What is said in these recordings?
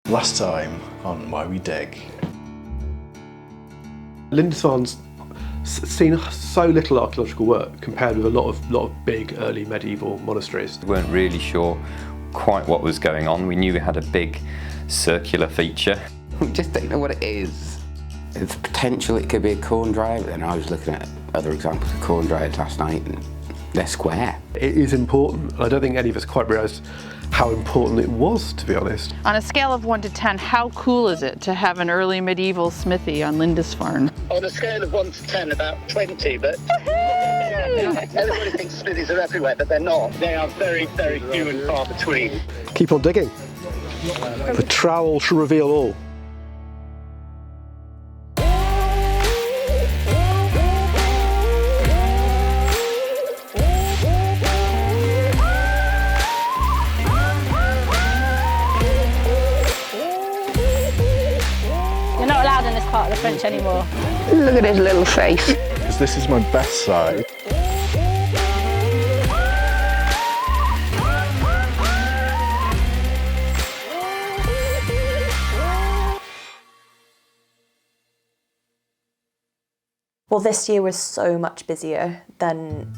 Last time on Why We Dig. Lindisfarne's seen so little archaeological work compared with a lot of big early medieval monasteries. We weren't really sure quite what was going on. We knew we had a big circular feature. We just don't know what it is. It's potential it could be a corn dryer, but then I was looking at other examples of corn dryers last night and they're square. It is important. I don't think any of us quite realised how important it was, to be honest. On a scale of 1 to 10, how cool is it to have an early medieval smithy on Lindisfarne? On a scale of 1 to 10, about 20, but everybody thinks smithies are everywhere, but they're not. They are very, very few and far between. Keep on digging. The trowel shall reveal all. You're not allowed in this part of the French anymore. Look at his little face. Because this is my best side. Well, this year was so much busier than,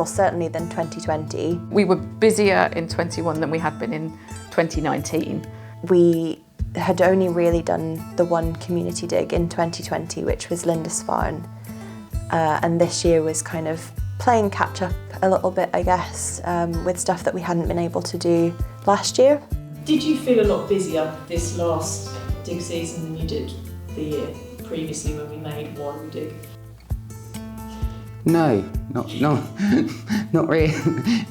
certainly than 2020. We were busier in 21 than we had been in 2019. We had only really done the one community dig in 2020, which was Lindisfarne. And this year was kind of playing catch up a little bit, I guess, with stuff that we hadn't been able to do last year. Did you feel a lot busier this last dig season than you did the year previously when we made Why We Dig? No, not really.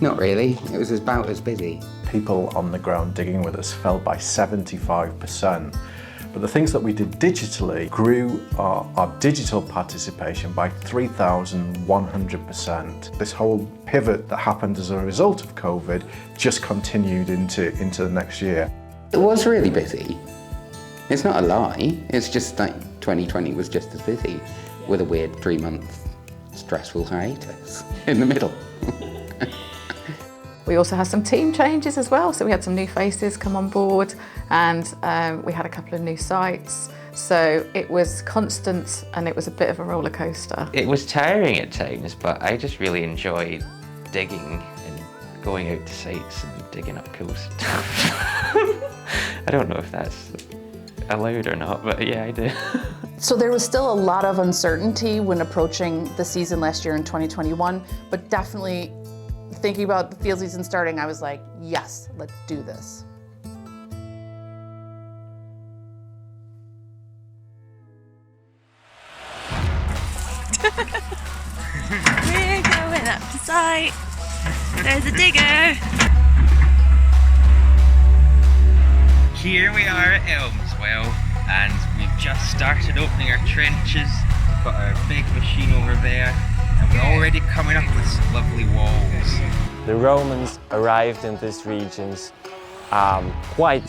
Not really. It was about as busy. People on the ground digging with us fell by 75%. But the things that we did digitally grew our digital participation by 3,100%. This whole pivot that happened as a result of COVID just continued into the next year. It was really busy. It's not a lie. It's just like 2020 was just as busy with a weird 3-month stressful hiatus in the middle. We also had some team changes as well, so we had some new faces come on board and we had a couple of new sites. So it was constant and it was a bit of a roller coaster. It was tiring at times, but I just really enjoyed digging and going out to sites and digging up cool stuff. I don't know if that's allowed or not, but yeah, I do. So there was still a lot of uncertainty when approaching the season last year in 2021, but definitely thinking about the field season starting, I was like, yes, let's do this. We're going up to site. There's a digger. Here we are at Elmswell, and we've just started opening our trenches. We've got our big machine over there, and we're already coming up with some lovely walls. The Romans arrived in these regions quite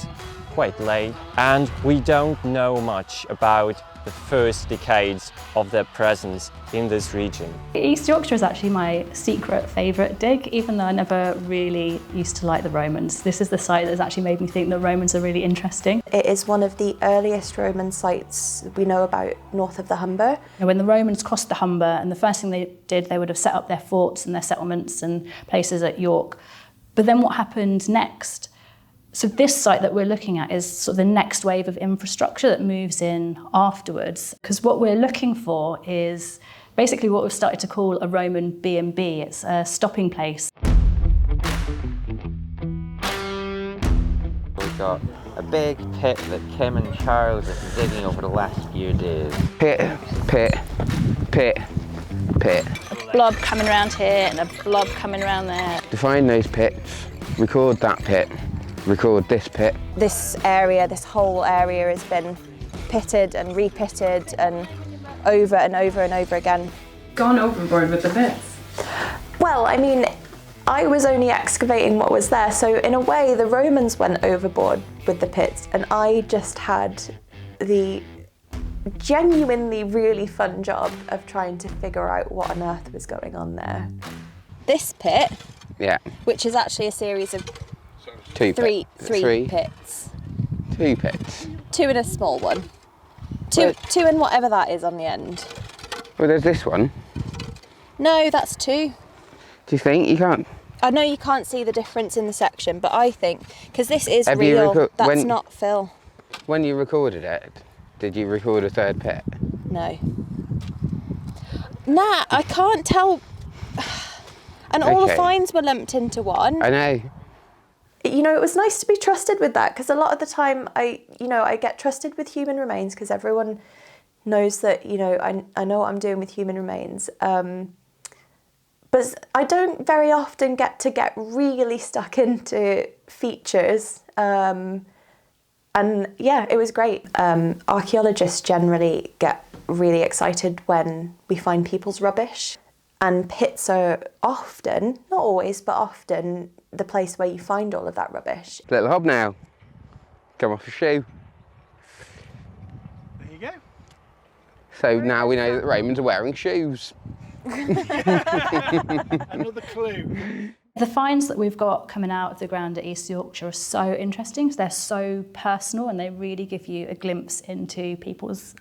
late, and we don't know much about the first decades of their presence in this region. East Yorkshire is actually my secret favourite dig, even though I never really used to like the Romans. This is the site that's actually made me think the Romans are really interesting. It is one of the earliest Roman sites we know about north of the Humber. When the Romans crossed the Humber, and the first thing they did, they would have set up their forts and their settlements and places at York. But then what happened next? So this site that we're looking at is sort of the next wave of infrastructure that moves in afterwards. Because what we're looking for is basically what we've started to call a Roman B&B. It's a stopping place. We've got a big pit that Kim and Charles have been digging over the last few days. Pit. A blob coming around here and a blob coming around there. Define those pits, record that pit, record this pit. This area, this whole area has been pitted and repitted and over and over and over again. Gone overboard with the bits. Well, I mean, I was only excavating what was there, so in a way the Romans went overboard with the pits and I just had the genuinely really fun job of trying to figure out what on earth was going on there. This pit, Yeah. which is actually a series of three pits. 2 pits. 2 in a small one. Two and whatever that is on the end. Well, there's this one. No, that's 2. Do you think? You can't? I know you can't see the difference in the section, but I think, because this is Have you real, that's not fill. When you recorded it, did you record a 3rd pit? No. Nah, I can't tell. And all the finds were lumped into one. I know. You know, it was nice to be trusted with that, because a lot of the time I get trusted with human remains because everyone knows that, you know, I know what I'm doing with human remains. But I don't very often get really stuck into features. And yeah, it was great. Archaeologists generally get really excited when we find people's rubbish. And pits are often, not always, but often the place where you find all of that rubbish. Little hobnail. Come off a shoe. There you go. So now we know that Raymond's are wearing shoes. Another clue. The finds that we've got coming out of the ground at East Yorkshire are so interesting. They're so personal and they really give you a glimpse into people's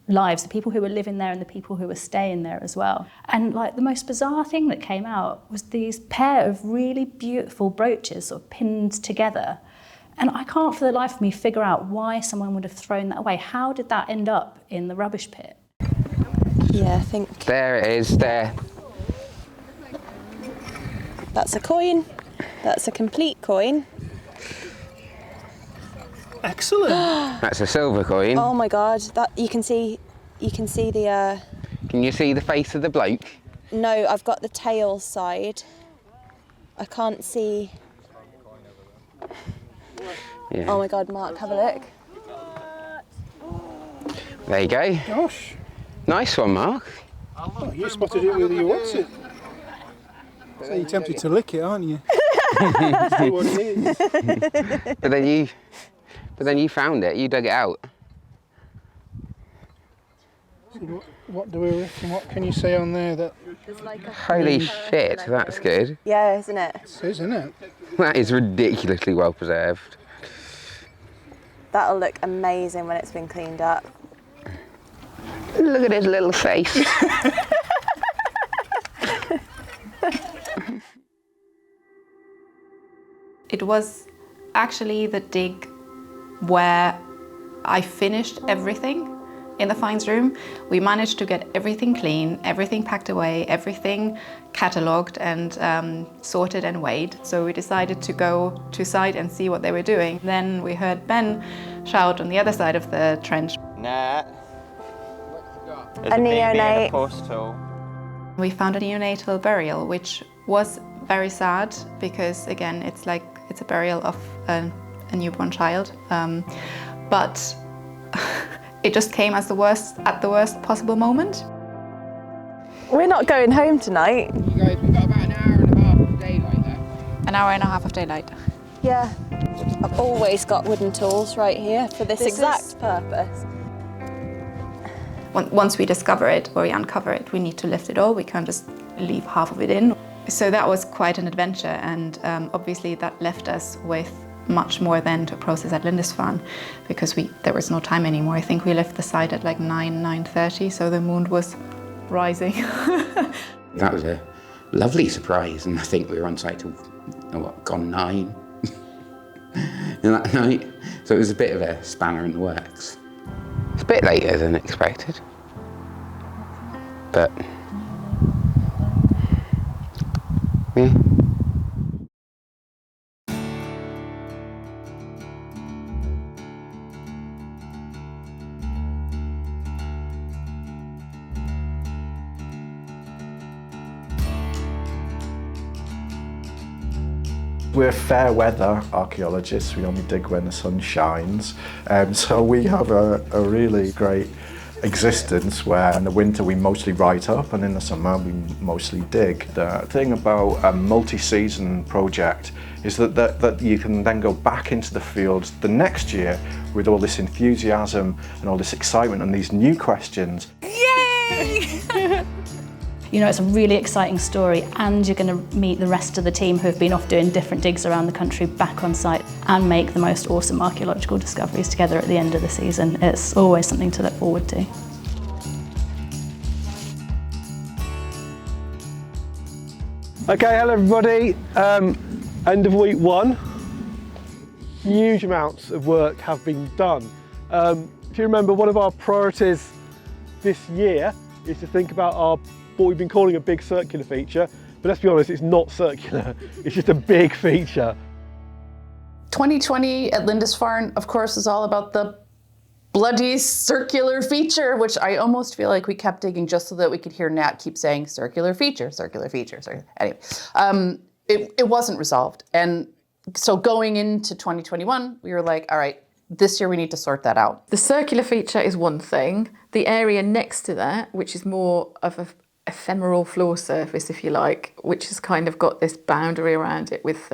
lives, the people who were living there and the people who were staying there as well. And like the most bizarre thing that came out was these pair of really beautiful brooches sort of pinned together. And I can't for the life of me figure out why someone would have thrown that away. How did that end up in the rubbish pit? Yeah, I think... There it is, there. That's a coin. That's a complete coin. Excellent. That's a silver coin. Oh my God, that you can see the... Can you see the face of the bloke? No, I've got the tail side. I can't see... Yeah. Oh my God, Mark, have a look. There you go. Gosh. Nice one, Mark. Oh, you spotted it with your what's it? So you're tempted to lick it, aren't you? See what it is. But then you found it, you dug it out. So what do we reckon? What can you say on there that... Holy shit, that's good. Yeah, isn't it? It is, isn't it? That is ridiculously well preserved. That'll look amazing when it's been cleaned up. Look at his little face. It was actually the dig where I finished everything in the finds room. We managed to get everything clean, everything packed away, everything catalogued and sorted and weighed. So we decided to go to site and see what they were doing. Then we heard Ben shout on the other side of the trench. Nah. A neonate. Postal. We found a neonatal burial, which was very sad because, again, it's a burial of a newborn child. But it just came at the worst possible moment. We're not going home tonight. You guys, we've got about an hour and a half of daylight left. An hour and a half of daylight. Yeah. I've always got wooden tools right here for this exact purpose. Once we discover it or we uncover it, we need to lift it all. We can't just leave half of it in. So that was quite an adventure, and obviously that left us with much more then to process at Lindisfarne because there was no time anymore. I think we left the site at like 9:30, so the moon was rising. That was a lovely surprise, and I think we were on site till, gone 9 that night. So it was a bit of a spanner in the works. It's a bit later than expected, but yeah. We're fair weather archaeologists, we only dig when the sun shines, so we have a really great existence where in the winter we mostly write up and in the summer we mostly dig. The thing about a multi-season project is that you can then go back into the fields the next year with all this enthusiasm and all this excitement and these new questions. Yay! You know, it's a really exciting story, and you're going to meet the rest of the team who have been off doing different digs around the country back on site and make the most awesome archaeological discoveries together at the end of the season. It's always something to look forward to. Okay, hello everybody. End of week 1. Huge amounts of work have been done. If you remember, one of our priorities this year is to think about what we've been calling a big circular feature, but let's be honest, it's not circular, it's just a big feature. 2020 at Lindisfarne, of course, is all about the bloody circular feature, which I almost feel like we kept digging just so that we could hear Nat keep saying circular feature, circular feature. Anyway, it wasn't resolved. And so going into 2021, we were like, all right, this year we need to sort that out. The circular feature is one thing. The area next to that, which is more of an ephemeral floor surface, if you like, which has kind of got this boundary around it with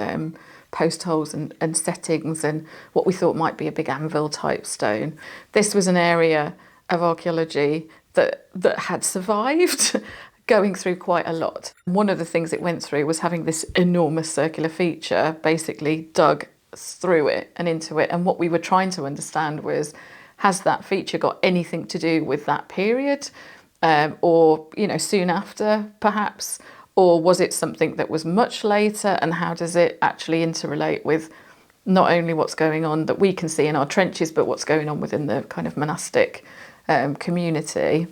post holes and settings and what we thought might be a big anvil type stone. This was an area of archaeology that had survived going through quite a lot. One of the things it went through was having this enormous circular feature basically dug through it and into it, and what we were trying to understand was, has that feature got anything to do with that period, or soon after perhaps, or was it something that was much later, and how does it actually interrelate with not only what's going on that we can see in our trenches, but what's going on within the kind of monastic community.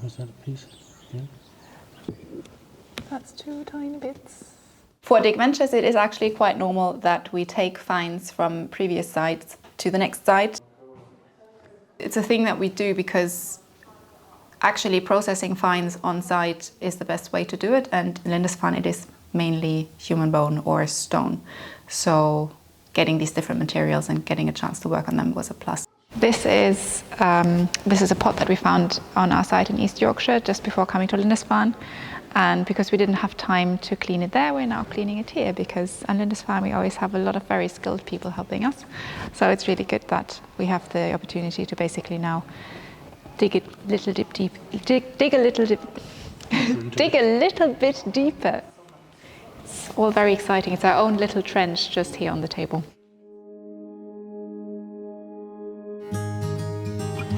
Was that a piece? Yeah. That's 2 tiny bits. For DigVentures, it is actually quite normal that we take finds from previous sites to the next site. It's a thing that we do because actually processing finds on site is the best way to do it, and in Lindisfarne it is mainly human bone or stone. So getting these different materials and getting a chance to work on them was a plus. This is a pot that we found on our site in East Yorkshire just before coming to Lindisfarne. And because we didn't have time to clean it there, we're now cleaning it here, because on Lindisfarne we always have a lot of very skilled people helping us. So it's really good that we have the opportunity to basically now dig a little bit deeper. It's all very exciting. It's our own little trench just here on the table.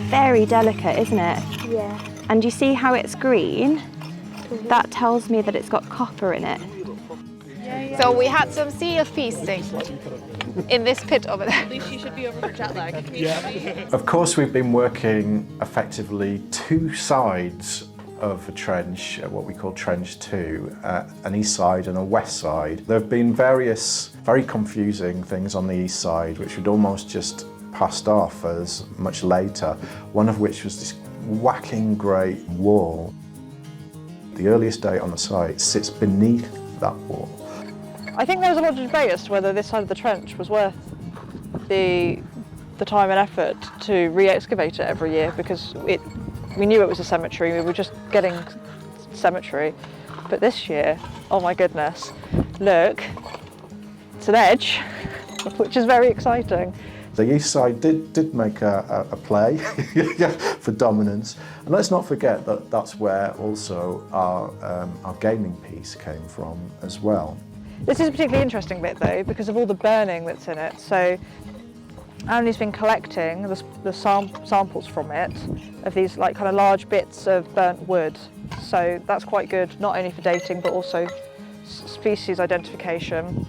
Very delicate, isn't it? Yeah. And you see how it's green? That tells me that it's got copper in it. So we had some seal feasting in this pit over there. At least you should be over for jet lag. Of course, we've been working effectively 2 sides of a trench, what we call Trench 2, an east side and a west side. There have been various very confusing things on the east side, which we'd almost just passed off as much later, one of which was this whacking grey wall. The earliest date on the site sits beneath that wall. I think there was a lot of debate as to whether this side of the trench was worth the time and effort to re-excavate it every year, because we knew it was a cemetery, we were just getting cemetery. But this year, oh my goodness, look, it's an edge, which is very exciting. The east side did make a play for dominance, and let's not forget that that's where also our gaming piece came from as well. This is a particularly interesting bit though, because of all the burning that's in it. So Annie's been collecting the samples from it of these like kind of large bits of burnt wood. So that's quite good, not only for dating but also species identification.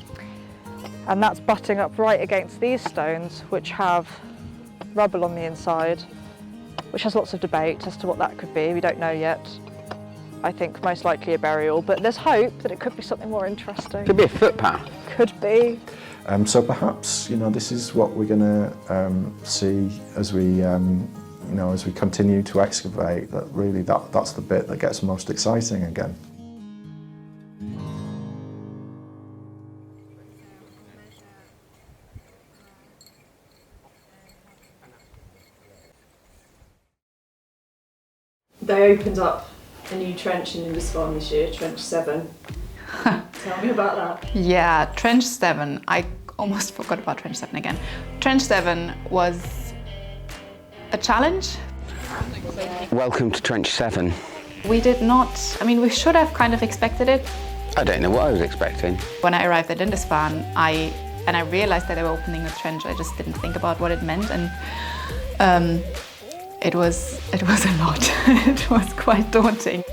And that's butting up right against these stones, which have rubble on the inside, which has lots of debate as to what that could be. We don't know yet. I think most likely a burial, but there's hope that it could be something more interesting. Could be a footpath. Could be. So perhaps, this is what we're going to see as we, as we continue to excavate. That really, that's the bit that gets most exciting again. They opened up a new trench in Lindisfarne this year, Trench 7. Tell me about that. Yeah, Trench 7. I almost forgot about Trench 7 again. Trench 7 was a challenge. Welcome to Trench 7. We did not, I mean, we should have kind of expected it. I don't know what I was expecting. When I arrived at Lindisfarne, I realized that they were opening a trench. I just didn't think about what it meant, and it was a lot. It was quite daunting.